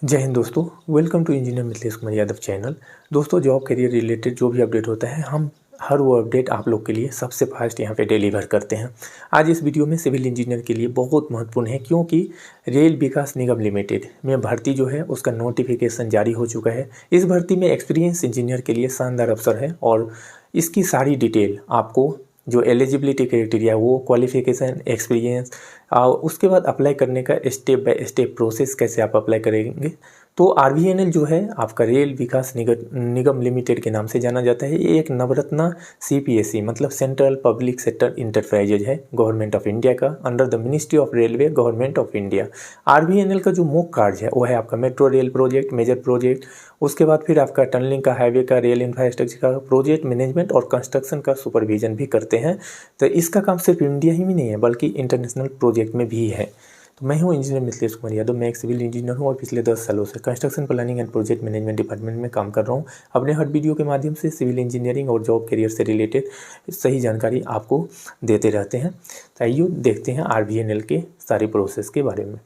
जय हिंद दोस्तों, welcome to engineer Mithilesh Kumar Yadav channel. दोस्तों, जॉब करियर रिलेटेड जो भी अपडेट होता है हम हर वो अपडेट आप लोग के लिए सबसे फास्ट यहाँ पे डिलीवर करते हैं। आज इस वीडियो में सिविल इंजीनियर के लिए बहुत महत्वपूर्ण है, क्योंकि रेल विकास निगम लिमिटेड में भर्ती जो है उसका नोटिफिकेशन जारी हो चुका है। इस भर्ती में एक्सपीरियंस इंजीनियर के लिए शानदार अवसर है और इसकी सारी डिटेल आपको जो एलिजिबिलिटी क्राइटेरिया वो क्वालिफिकेशन एक्सपीरियंस उसके बाद अप्लाई करने का स्टेप बाय स्टेप प्रोसेस कैसे आप अप्लाई करेंगे। तो आरवीएनएल जो है आपका रेल विकास निगम लिमिटेड के नाम से जाना जाता है। ये एक नवरत्ना सीपीएसई मतलब सेंट्रल पब्लिक सेक्टर इंटरप्राइजेज है गवर्नमेंट ऑफ इंडिया का, under the ministry of railway government of India. RVNL का जो मुख्य कार्य है वो है आपका metro rail project, major project, उसके बाद फिर आपका टनलिंग का, हाईवे का, रेल इंफ्रास्ट्रक्चर का प्रोजेक्ट मैनेजमेंट और कंस्ट्रक्शन का सुपरविजन भी करते हैं। तो इसका काम सिर्फ इंडिया ही में नहीं है बल्कि इंटरनेशनल प्रोजेक्ट में भी है। तो मैं हूं इंजीनियर मिथिलेश कुमार यादव। मैं एक सिविल इंजीनियर हूं और पिछले 10 सालों से construction planning and project management department में काम कर रहा हूं। अपने हर वीडियो के माध्यम से सिविल इंजीनियरिंग और जॉब करियर से रिलेटेड सही जानकारी आपको देते रहते हैं। तो आइए देखते हैं आरवीएनएल के सारे प्रोसेस के बारे में।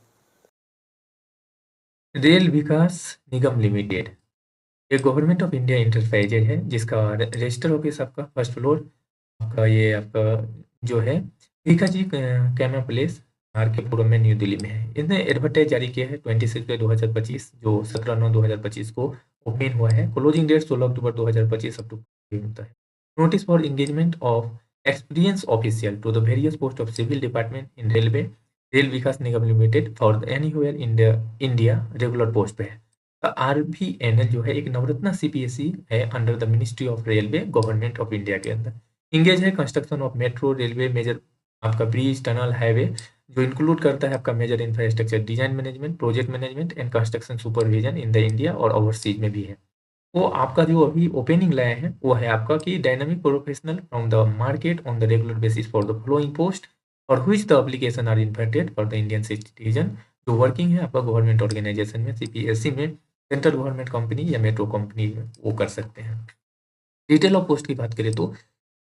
रेल विकास निगम लिमिटेड एक गवर्नमेंट ऑफ इंडिया इंटरप्राइजेज है जिसका रजिस्टर ऑफिस आपका फर्स्ट फ्लोर आपका ये आपका जो है भीखाजी कैमा प्लेस, आर के पुरम में, न्यू दिल्ली में है। इसने एडवर्टाइज जारी किया है 26/2025 जो 17/9/2025 को ओपन हुआ है। क्लोजिंग डेट 16 अक्टूबर 2025 अक्टूबर होता है। Notice for engagement of experience official to the various post of civil department in railway, rail Vikas Nigam limited for anywhere India regular post पे है। आरवीएनएल जो है एक नवरत्ना सीपीएसई है under the ministry of railway government of India के अंदर। Engage है construction of metro railway, major आपका ब्रिज, टनल, हाईवे, जो इंक्लूड करता है आपका major infrastructure design management, project management and construction supervision in the India और ओवरसीज में भी है। वो आपका जो अभी ओपनिंग लाया है वो है आपका कि dynamic professional from the market on the regular basis for the following post और which the application are inverted for the Indian citizen, जो वर्किंग है आपका गवर्नमेंट ऑर्गेनाइजेशन में, सीपीएससी में, सेंट्रल गवर्नमेंट कंपनी या मेट्रो कंपनी में वो कर सकते हैं। डिटेल ऑफ पोस्ट की बात करें तो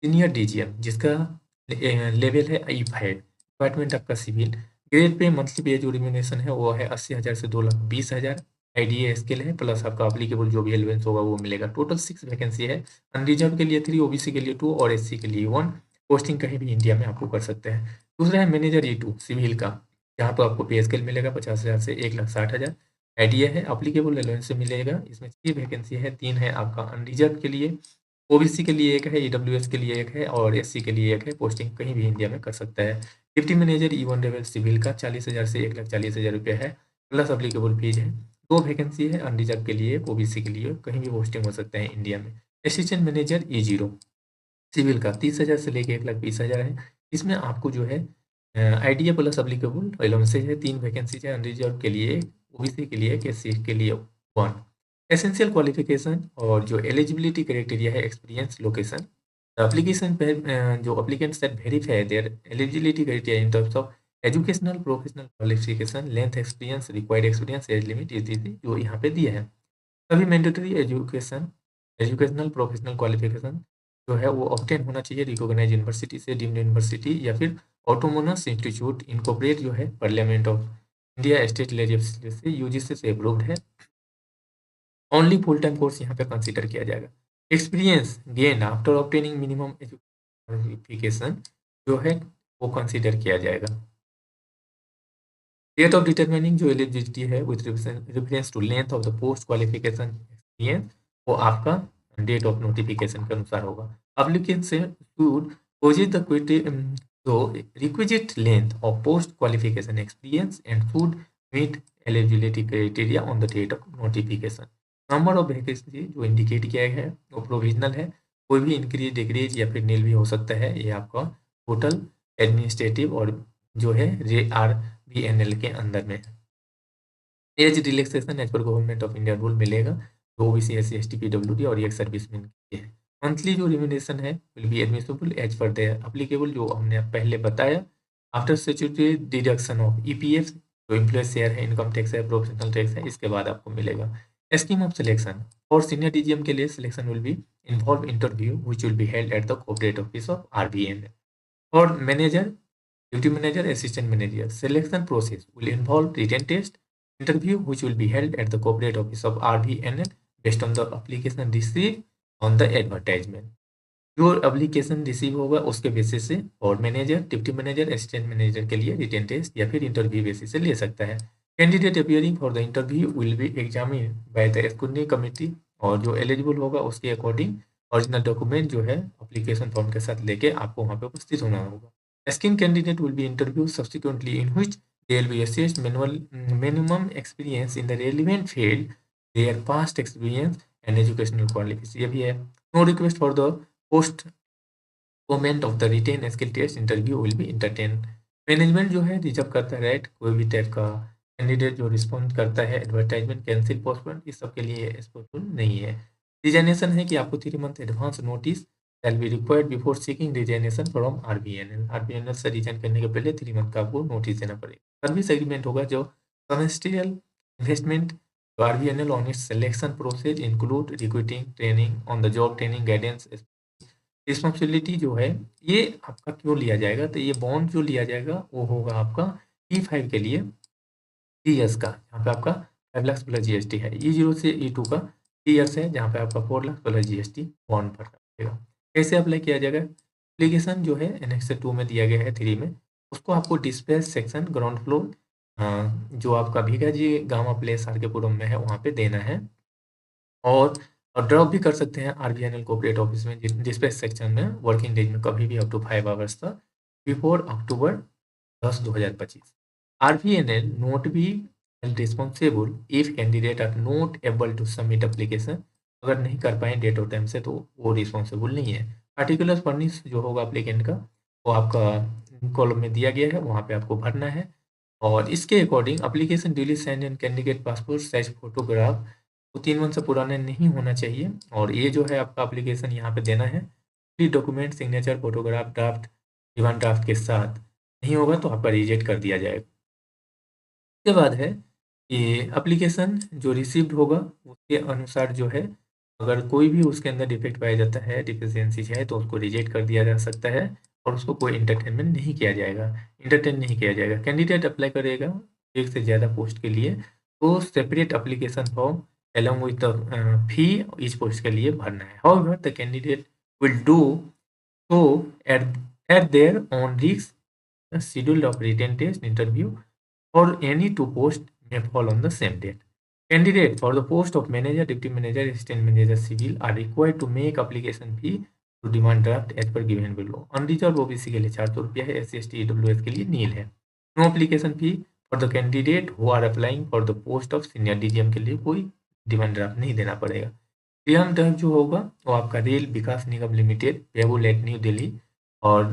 सीनियर डीजीएम जिसका लेवल है E5, डिपार्टमेंट आपका सिविल, ग्रेड पे मंथली पे जो रिम्यूनरेशन है वो है 80,000 से 2,20,000। आईडीए स्केल है प्लस आपका अप्लीकेबल जो भी एलिवेंस होगा वो मिलेगा। टोटल 6 वैकेंसी है। अनरिजर्व के लिए 3, ओबीसी के लिए 2 और एससी के लिए 1। पोस्टिंग कहीं भी इंडिया में आपको कर सकते हैं। दूसरा है मैनेजर E2 सिविल का, जहाँ पर आपको पे स्केल मिलेगा 50,000 से 1,60,000। आईडीए है, अप्लीकेबल एलिवेंस से मिलेगा। इसमें 6 वैकेंसी है, 3 है आपका अनरिजर्व के लिए, ओबीसी के लिए 1 है, ईडब्ल्यूएस के लिए 1 है और एससी के लिए 1 है। पोस्टिंग कहीं भी इंडिया में कर सकता है। Deputy manager E1 level civil का 40,000 से 1,40,000 रुपये है, प्लस अप्लीकेबल फीस है। 2 वैकेंसी है, अनरिजर्व के लिए, ओबीसी के लिए, कहीं भी पोस्टिंग हो सकता है इंडिया में। असिस्टेंट मैनेजर E0 सिविल का 30,000 से लेकर 1,20,000 है। इसमें आपको जो है आईडीए प्लस अप्लीकेबल एलाउंसेज है। 3 वैकेंसी है, अनरिजर्व के लिए, ओबीसी के लिए, एससी के लिए 1। एसेंशियल क्वालिफिकेशन और जो एलिजिबिलिटी क्राइटेरिया है, एक्सपीरियंस, लोकेशन, एप्लीकेशन पे जो applicant set verify there eligibility criteria in terms of educational professional qualification, length experience, required experience, age limit इत्यादि जो यहाँ पे दिया है। सभी मैंडेटरी एजुकेशनल प्रोफेशनल क्वालिफिकेशन जो है वो ऑब्टेन होना चाहिए रिकॉग्नाइज यूनिवर्सिटी से, डीम्ड यूनिवर्सिटी या फिर ऑटोनोमस इंस्टीट्यूट इनकॉर्पोरेट जो है parliament of India state legislature से, यूजीसी से अप्रूव्ड है। ओनली फुल टाइम कोर्स यहाँ पे कंसीडर किया जाएगा। Experience gain after obtaining minimum qualification जो है वो कंसीडर किया जाएगा। डेट ऑफ डिटरमिनिंग जो एलिजिबिलिटी है with reference to length of the post qualification experience वो आपका डेट ऑफ नोटिफिकेशन के अनुसार होगा। एप्लीकेंट से should possess the so requisite length of post qualification experience and should meet eligibility criteria on the date of notification। Number of vacancy जो indicate किया गया है वो प्रोविजनल है, कोई भी इंक्रीज डिक्रीज या फिर नील भी हो सकता है। ये आपका टोटल एडमिनिस्ट्रेटिव और जो है RVNL के अंदर में है। एज रिलैक्सेशन एज पर गवर्नमेंट ऑफ इंडिया रूल मिलेगा जो ओबीसी, एससी, एसटी, पीडब्ल्यूडी और एक सर्विसमैन के है। मंथली जो रिम्यूनरेशन है will be admissible as per the applicable जो हमने पहले बताया। After statutory deduction of EPF जो एम्प्लॉय शेयर है, इनकम टैक्स है, प्रोफेशनल टैक्स है, इसके बाद आपको मिलेगा। स्कीम ऑफ सिलेक्शन और सीनियर डीजीएम के लिए selection will be involve interview which will be held at the corporate office of RBN. और manager, duty manager, assistant manager selection process will involve written test interview which will be held at the corporate office of RVNL based on the application received on the advertisement. जो application receive होगा उसके basis से और manager, deputy manager, assistant manager के लिए written test या फिर interview basis से ले सकता है। Candidate appearing for the interview will B examine by the scrutiny committee, और जो एलिजिबल होगा उसके अकॉर्डिंग ओरिजिनल डॉक्यूमेंट जो है एप्लीकेशन फॉर्म के साथ लेके आपको वहाँ पे उपस्थित होना होगा। Skin candidate will be interview subsequently in which they will be assessed minimum experience in the relevant field, their past experience and educational qualification. ये भी है। No request for the postponement of the written skill test interview will be entertain. Management जो है reserve करता है right कोई भी type का कैंडिडेट जो रिस्पॉन्ड करता है एडवर्टाइजमेंट कैंसिल पोस्टपोन इस सब के लिए एक्सपोर्टफुल नहीं है। रिजाइनेशन है कि आपको 3 month advance notice shall be required before seeking resignation from RBNL. RBNL से रिजाइन करने के पहले 3 मंथ का आपको नोटिस देना पड़ेगा। सर्विस एग्रीमेंट होगा जो commercial investment RBNL on it's selection process include recruiting training on the job training guidance. Responsibility जो है ये आपका क्यों लिया जाएगा, तो ये बॉन्ड जो लिया जाएगा वो होगा आपका E5 के लिए 3 ईयर्स का, जहाँ पे आपका 5 लाख प्लस जीएसटी है। E0 से E2 का 3 ईयर्स है, जहाँ पे आपका 4 लाख प्लस जीएसटी बॉन्ड भरना पड़ेगा। कैसे अप्लाई किया जाएगा? एप्लीकेशन जो है एनेक्स 2 में दिया गया है 3 में, उसको आपको डिस्पैच सेक्शन ग्राउंड फ्लोर जो आपका भीगा जी गामा प्लेस आर के पुरम में है वहाँ पे देना है, और ड्रॉप भी कर सकते हैं आरबीएनएल कोऑपरेट ऑफिस में डिस्पैच सेक्शन में वर्किंग डेज में कभी भी अप टू 5 आवर्स तक before October 10 2025। RVNL not be held responsible if candidate are not able to submit application। अगर नहीं कर पाए डेट और टाइम से तो वो रिस्पॉन्सिबल नहीं है। पार्टिकुलर फर्निश जो होगा एप्लीकेंट का वो आपका कॉलम में दिया गया है, वहाँ पे आपको भरना है, और इसके according application duly signed and candidate passport size photograph वो 3 मंथ से पुराने नहीं होना चाहिए, और ये जो है आपका एप्लीकेशन यहाँ पे देना है document signature photograph draft demand draft के साथ। नहीं होगा तो आपका रिजेक्ट कर दिया जाएगा। उसके बाद है कि एप्लीकेशन जो रिसीव्ड होगा उसके अनुसार जो है अगर कोई भी उसके अंदर डिफेक्ट पाया जाता है डिफिशियंसीज है तो उसको रिजेक्ट कर दिया जा सकता है, और उसको कोई इंटरटेनमेंट नहीं किया जाएगा, इंटरटेन नहीं किया जाएगा। कैंडिडेट अप्लाई करेगा एक से ज़्यादा पोस्ट के लिए तो separate application form along with the fee each post के लिए भरना है। However, the candidate will do so at their own risk, schedule of written test interview or any two posts may fall on the same date. Candidate for the post of manager, deputy manager, assistant manager civil are required to make application fee to demand draft as per given below. Unreserved OBC के लिए 400 रुपया है, SC ST EWS के लिए नील है। No application fee for the candidate who are applying for the post of senior DGM के लिए कोई डिमांड ड्राफ्ट नहीं देना पड़ेगा। डिमांड ड्राफ्ट जो होगा वो आपका rail Vikas Nigam limited payable eight new Delhi, और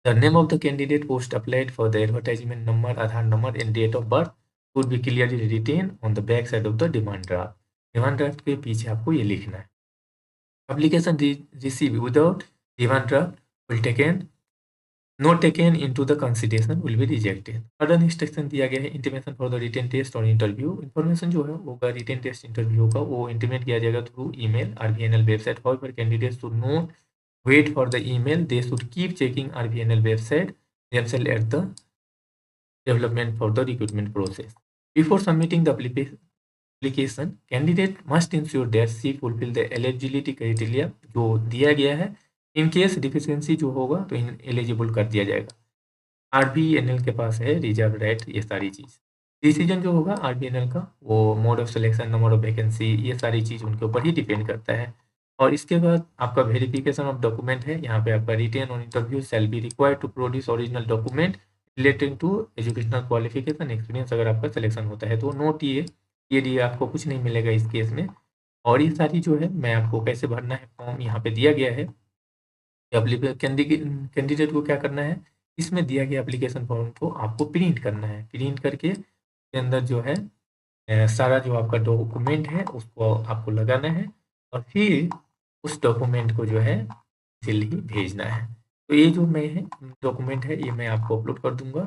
the name of the candidate post applied for the advertisement number, Aadhaar number and date of birth would be clearly written on the back side of the demand draft। Demand draft के पीछे आपको ये लिखना है। Application receive without demand draft will taken not taken into the consideration will be rejected. Other instruction दिया गया है intimation for the written test और इंटरव्यू। इन्फॉर्मेशन जो है होगा रिटन टेस्ट इंटरव्यू होगा वो इंटीमेट किया जाएगा through email RBNL website. However candidates should note wait for the email, they should keep checking RVNL website themselves at the development for the recruitment process। Before submitting the application, candidate must ensure that she fulfill the eligibility criteria जो दिया गया है। In case deficiency जो होगा तो eligible कर दिया जाएगा। आरबीएनएल के पास है रिजर्व राइट ये सारी चीज़। डिसीजन जो होगा आरबीएनएल का वो mode of selection, number of vacancy, ये सारी चीज़ उनके ऊपर ही डिपेंड करता है। और इसके बाद आपका वेरिफिकेशन ऑफ डॉक्यूमेंट है, यहाँ पे आपका written on interview shall be required to produce original document relating to educational qualification experience. अगर आपका सिलेक्शन होता है तो नोट ये आपको कुछ नहीं मिलेगा इस केस में। और ये सारी जो है मैं आपको कैसे भरना है फॉर्म यहाँ पे दिया गया है। कैंडिडेट को क्या करना है, इसमें दिया गया एप्लीकेशन फॉर्म को आपको प्रिंट करना है। प्रिंट करके इसके अंदर जो है सारा जो आपका डॉक्यूमेंट है उसको आपको लगाना है, और फिर उस डॉक्यूमेंट को जो है जल्द ही भेजना है। तो ये जो मैं है डॉक्यूमेंट है ये मैं आपको अपलोड कर दूंगा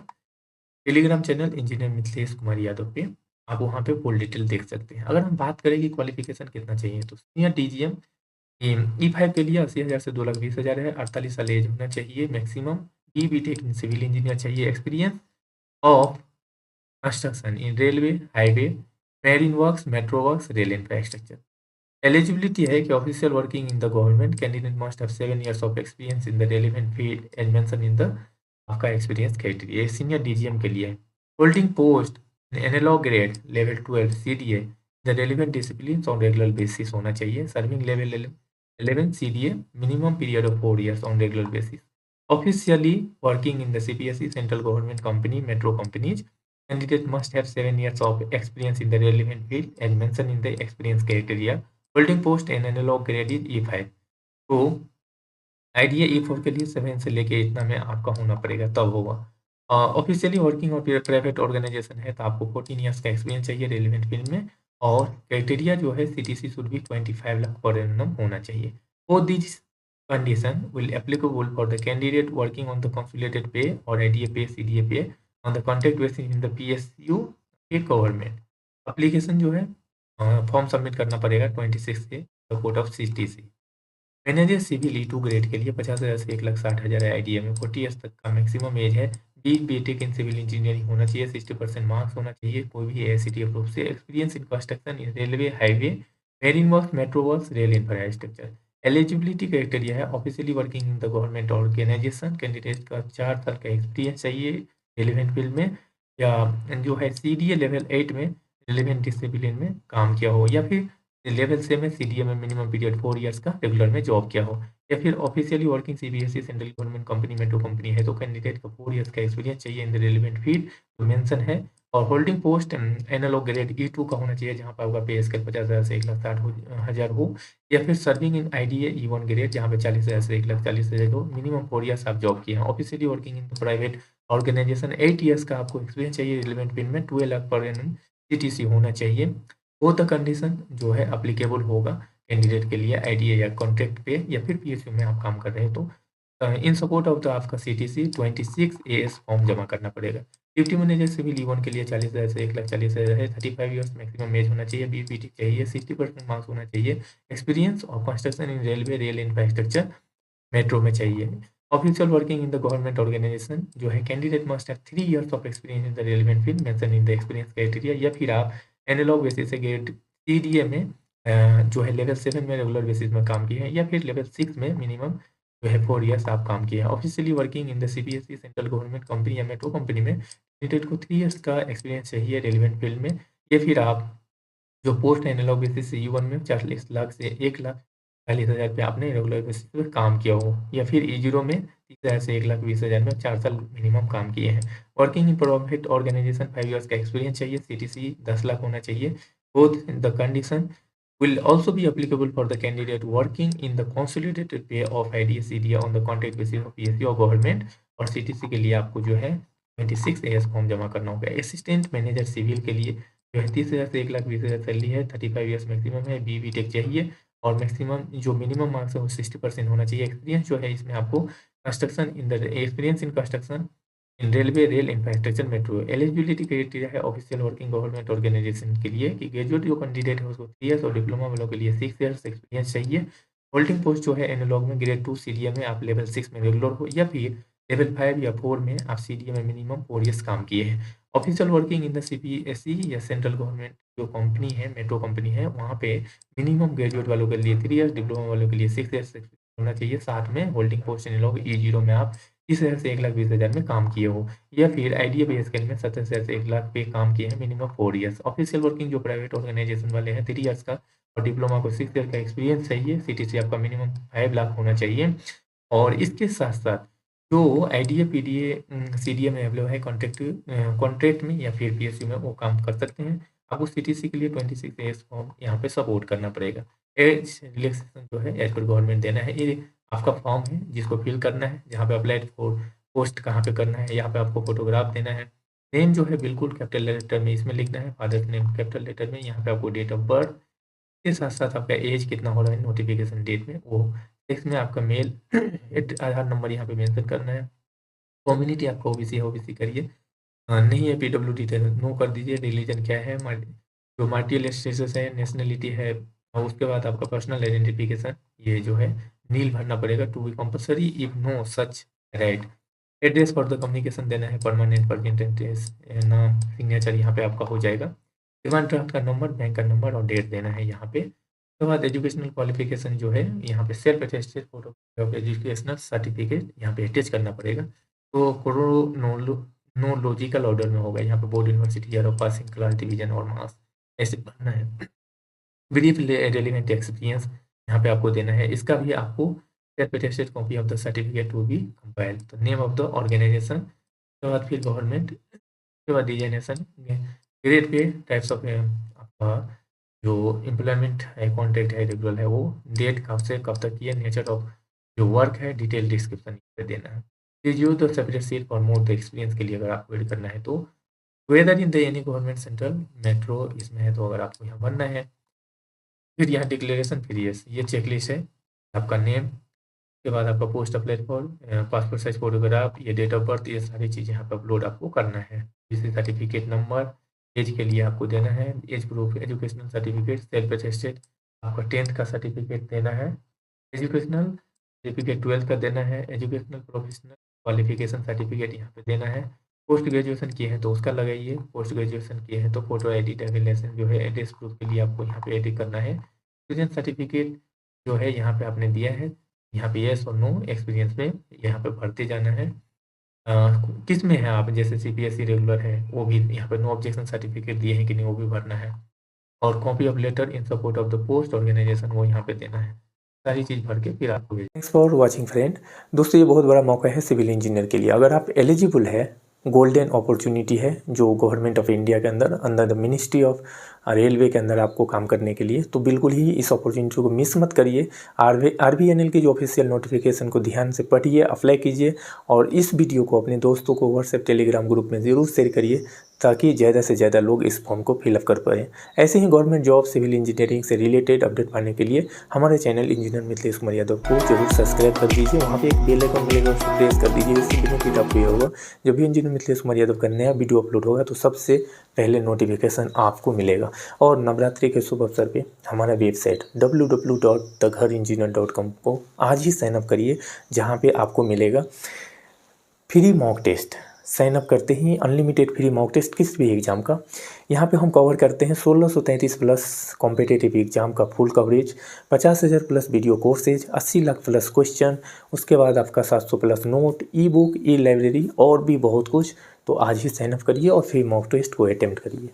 Telegram channel engineer Mithilesh Kumar Yadav पे। आप वहाँ पे फुल डिटेल देख सकते हैं। अगर हम बात करें कि क्वालिफिकेशन कितना चाहिए तो सीनियर डीजीएम E5 के लिए 80,000 से 2,20,000 है। 48 साल एज होना चाहिए maximum. B tech in civil engineer चाहिए। Experience of construction in railway, highway, marine works, metro works, rail infrastructure. Eligibility है कि official working in the government candidate must have 7 years of experience in the relevant field as mentioned in the आपका experience criteria. ये senior DGM के लिए है. Holding post in analog grade level 12 CDA the relevant disciplines on regular basis होना चाहिए. Serving level 11 CDA minimum period of 4 years on regular basis. Officially working in the CPSE central government company, metro companies, candidate must have 7 years of experience in the relevant field as mentioned in the experience criteria. Holding post an analogue grade is E5 तो IDA E4 के लिए 7 से लेके इतना में आपका होना पड़ेगा तब होगा। ऑफिशियली वर्किंग और प्राइवेट ऑर्गेनाइजेशन है तो आपको 14 ईयर्स का एक्सपीरियंस चाहिए रेलिवेंट फील्ड में और क्राइटेरिया जो है सीटीसी शुड बी 25 लाख पर एनम होना चाहिए। Both this condition will applicable for the candidate working on the consolidated pay और IDA pay CDA pay on the contract basis in the PSU के government. Application जो है form submit करना पड़ेगा 26 से court of CTC. Manager civil E2 grade के लिए 50,000 से 1,60,000 है। आईडीए में 40 ईयर्स तक का मैक्सिमम एज है। बीटेक इन सिविल इंजीनियरिंग होना चाहिए। 60% मार्क्स होना चाहिए। कोई भी एआईसीटी अप्रूव से experience in construction in railway, highway, marine works, metro works, rail infrastructure. Eligibility criteria है officially working in the government organisation. Candidate का 4 साल का एक्सपीरियंस चाहिए रेलिवेंट फील्ड में या जो है सीडीए लेवल 8 में रेलिवेंट डिसिप्लिन में काम किया हो या फिर लेवल से में सीडीए में मिनिमम पीरियड 4 इयर्स का रेगुलर में जॉब किया हो या फिर officially working CBSE central government company metro company है तो कैंडिडेट का 4 इयर्स का एक्सपीरियंस चाहिए इन द रेलिवेंट फील्ड जो मेंशन है। और holding post analogue grade E2 का होना चाहिए जहाँ पर आपका पे स्केल 50,000 से 1,60,000 हो या फिर serving in IDA E1 grade जहाँ पे 40,000 से 1,40,000 हो। मिनिमम 4 इयर्स आप जॉब किए हैं। Officially working in the private organisation 8 years का आपको एक्सपीरियंस चाहिए रिलेवेंट फील्ड में 12 लाख पर एनम सीटीसी होना चाहिए। वो द कंडीशन जो है अप्लीकेबल होगा कैंडिडेट के लिए आईडीए या कॉन्ट्रैक्ट पे या फिर पीएसयू में आप काम कर रहे हैं तो इन सपोर्ट ऑफ द आपका सीटीसी 26 एएस फॉर्म जमा करना पड़ेगा। डिप्टी मैनेजर सिविल E1 के लिए 40,000 से 1,40,000 है। 35 ईयर्स मैक्सिमम एज होना चाहिए। बीपीटी चाहिए। 60% मार्क्स होना चाहिए। एक्सपीरियंस और construction in railway, rail infrastructure, metro में चाहिए। Official working in the government organisation जो है candidate must have 3 years of experience in the relevant field mention in the experience criteria या फिर आप एनालॉग बेसिस से ग्रेड सीडीए में जो है लेवल 7 में रेगुलर बेसिस में काम किए हैं या फिर लेवल 6 में मिनिमम जो है 4 इयर्स आप काम किए हैं। Officially working in the CBSE central government company या मेट्रो कंपनी में कैंडिडेट को 3 इयर्स का एक्सपीरियंस चाहिए रेलिवेंट फील्ड में या फिर आप जो पोस्ट एनालॉग बेसिस से E1 में 40 लाख से 1,40,000 पे आपने रेगुलर बेसिस पे काम किया हो या फिर E0 में 30,000 से 1,20,000 में 4 साल मिनिमम काम किए हैं। Working in private organisation 5 years का एक्सपीरियंस चाहिए। सीटीसी 10 लाख होना चाहिए। Both the condition will also be applicable for the candidate working in the consolidated pay of IDA CDA on the contract basis of PSU और government और CTC के लिए आपको जो है 26 एएस फॉर्म जमा करना होगा। असिस्टेंट मैनेजर सिविल के लिए जो है 30,000 से 1,20,000 सैलरी है। 35 ईयर्स मैक्सिमम है। बीटेक चाहिए और मैक्सिमम जो मिनिमम मार्क्स है वो 60% होना चाहिए। एक्सपीरियंस जो है इसमें आपको construction in the experience in construction in railway, rail infrastructure, metro. Eligibility criteria है ऑफिशियल वर्किंग गवर्नमेंट ऑर्गेनाइजेशन के लिए कि ग्रेजुएट जो कैंडिडेट है उसको 3 इयर्स और डिप्लोमा वालों के लिए 6 इयर्स एक्सपीरियंस चाहिए। होल्डिंग पोस्ट जो है एनालॉग में ग्रेड 2 सीडीए में आप लेवल 6 में रेगुलर हो या फिर लेवल 5 या 4 में आप सीडीए में मिनिमम 4 इयर्स काम किए हैं। Official working in the CPSE या सेंट्रल गवर्नमेंट जो कंपनी है मेट्रो कंपनी है वहाँ पे मिनिमम ग्रेजुएट वालों के लिए 3 इयर्स, डिप्लोमा वालों के लिए 6 इयर्स होना चाहिए। साथ में होल्डिंग पोस्ट एनालॉग E0 में आप 30,000 से 1,20,000 में काम किए हो या फिर आईडीए पे स्केल में 70,000 से 1 लाख पे काम किए हैं मिनिमम 4 इयर्स। ऑफिशियल वर्किंग जो प्राइवेट ऑर्गेनाइजेशन वाले हैं 3 इयर्स का और डिप्लोमा को 6 ईयर का एक्सपीरियंस चाहिए। सीटीसी आपका मिनिमम 5 लाख होना चाहिए और इसके साथ साथ जो आईडीए पीडीए सीडीए में अवेलेबल है कॉन्ट्रैक्ट में या फिर पीएसयू में वो काम कर सकते हैं। आपको सीटीसी के लिए 26 एएस फॉर्म यहाँ पे सपोर्ट करना पड़ेगा। एज रिलैक्सेशन जो है एज पर गवर्नमेंट देना है। ये आपका फॉर्म है जिसको फिल करना है जहाँ पे अप्लाई फॉर पोस्ट कहाँ पे करना है यहाँ पे आपको फोटोग्राफ देना है। नेम जो है बिल्कुल कैपिटल लेटर में इसमें लिखना है। फादर नेम कैपिटल लेटर में। यहाँ पे आपको डेट ऑफ बर्थ के साथ साथ आपका एज कितना हो रहा है नोटिफिकेशन डेट में वो टेक्स्ट में आपका मेल आधार नंबर यहाँ पे मेंशन करना है। कम्युनिटी आपका ओबीसी है ओबीसी करिए। नहीं है पीडब्ल्यूडी तो नो कर दीजिए। रिलीजन क्या है जो मार्टियल स्टेटस है नेशनलिटी है और उसके बाद आपका पर्सनल आइडेंटिफिकेशन ये जो है नील भरना पड़ेगा to be compulsory if no such write. Address for the communication देना है, परमानेंट प्रेजेंट एड्रेस, नाम, सिग्नेचर यहाँ पे आपका हो जाएगा। डिमांड ड्राफ्ट का नंबर, बैंक का नंबर और डेट देना है यहाँ पे। उसके बाद एजुकेशनल क्वालिफिकेशन जो है यहाँ पे self attested photo of educational certificate यहाँ पे अटैच करना पड़ेगा। तो क्रोनोलॉजिकल ऑर्डर में होगा, यहाँ पे board, university, year of passing, class, division और मार्क्स ऐसे भरना है। ब्रीफ रेलिवेंट एक्सपीरियंस यहाँ पे आपको देना है। इसका भी आपको self attested copy of the certificate वो भी कंपाइल। तो नेम ऑफ द ऑर्गेनाइजेशन, उसके बाद फिर गवर्नमेंट, उसके बाद designation, grade pay, types of आपका जो एम्प्लॉयमेंट है, कॉन्ट्रैक्ट है, रेगुलर है, वो डेट कब से कब तक की है, नेचर ऑफ जो वर्क है, डिटेल डिस्क्रिप्शन पे देना है। Please use the separate seat for more the experience के लिए अगर आपको एड करना है तो। Whether in the any government central metro इसमें है तो अगर आपको यहाँ बनना है। फिर यहाँ डिक्लेरेशन पीरियड्स, ये चेकलिस्ट है। आपका नेम, उसके बाद आपका post apply for, passport size photograph, ये डेट ऑफ बर्थ, ये सारी चीज़ें यहाँ पर अपलोड आपको करना है। जैसे सर्टिफिकेट नंबर, एज के लिए आपको देना है, age proof, educational certificate, self attested, आपका 10th का सर्टिफिकेट देना है, एजुकेशनल सर्टिफिकेट 12th का देना है, एजुकेशनल प्रोफेशनल क्वालिफिकेशन सर्टिफिकेट यहाँ पे देना है। पोस्ट ग्रेजुएशन किए हैं तो उसका लगाइए, पोस्ट ग्रेजुएशन किए हैं तो फोटो आईडी ड्राइविंग लाइसेंस जो है एड्रेस प्रूफ के लिए आपको यहाँ पे एडिट करना है। स्टूडेंट सर्टिफिकेट जो है यहाँ पे आपने दिया है, यहाँ पे येस और नो एक्सपीरियंस में यहाँ पे भरते जाना है। किस में है आप, जैसे सीपीएससी रेगुलर है वो भी यहाँ पे नो ऑब्जेक्शन सर्टिफिकेट दिए हैं कि नहीं वो भी भरना है। और copy of letter in support of the post organisation वो यहाँ पे देना है। सारी चीज़ भर के फिर आपको थैंक्स फॉर वॉचिंग फ्रेंड। दोस्तों ये बहुत बड़ा मौका है सिविल इंजीनियर के लिए। अगर आप एलिजिबल है, गोल्डन अपॉर्चुनिटी है जो गवर्नमेंट ऑफ इंडिया के अंदर under the ministry of railway के अंदर आपको काम करने के लिए, तो बिल्कुल ही इस अपॉर्चुनिटी को मिस मत करिए। RVNL की जो ऑफिशियल नोटिफिकेशन को ध्यान से पढ़िए, अप्लाई कीजिए और इस वीडियो को अपने दोस्तों को व्हाट्सएप टेलीग्राम ग्रुप में ज़रूर शेयर करिए ताकि ज़्यादा से ज़्यादा लोग इस फॉर्म को फिलअप कर पाएँ। ऐसे ही गवर्नमेंट जॉब, सिविल इंजीनियरिंग से रिलेटेड अपडेट पाने के लिए हमारे चैनल इंजीनियर मिथिलेश कुमार यादव को जरूर सब्सक्राइब कर दीजिए। वहाँ पे एक बेल आइकन मिलेगा, उसको प्रेस कर दीजिए। इससे बेनिफिट आपको ये होगा, जब भी इंजीनियर मिथिलेश कुमार यादव का नया वीडियो अपलोड होगा तो सबसे पहले नोटिफिकेशन आपको मिलेगा। और नवरात्रि के शुभ अवसर पे हमारा वेबसाइट www.thegharengineer.com को आज ही साइन अप करिए, जहाँ पे आपको मिलेगा free mock test. Sign up करते ही अनलिमिटेड फ्री मॉक टेस्ट किस भी एग्ज़ाम का। यहाँ पे हम कवर करते हैं 1633 प्लस कॉम्पिटिटिव एग्ज़ाम का full coverage, 50,000 plus video courses, 80 lakh plus question, उसके बाद आपका 700 प्लस नोट, ई बुक, ई लाइब्रेरी और भी बहुत कुछ। तो आज ही साइन अप करिए और फिर मॉक टेस्ट को अटेम्प्ट करिए।